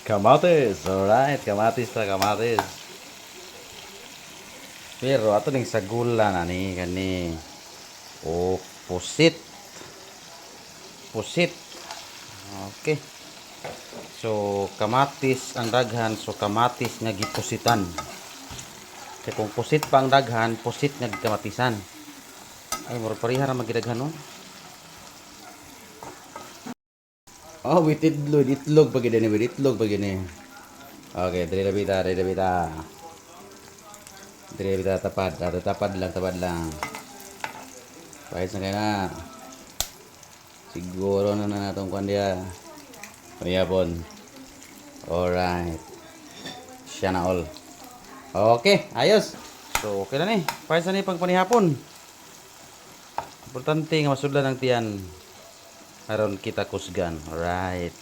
Kamatis, alright, kamatis ta kamatis. Pero ato ning sagula na ni kani o pusit. Pusit. Okay. So kamatis ang daghan, so kamatis nga gipusitan. Kaya kung pusit pa ang daghan, pusit nga gikamatisan. Ay mura pareha ra magidaghan no. Oh, with itlog pag gini, with itlog pag gini. Okay, dili na bita, dili na bita. Dili na bita tapad, tapad lang. Pahit na kayo na. Siguro na natong kwan dia. Mayapon. Alright. Siya na all. Okay, ayos. So, okay na ni. Pahit na ni pagpanihapon. Importante nga masudlan ang tiyan. Aron kita kusgan. Alright.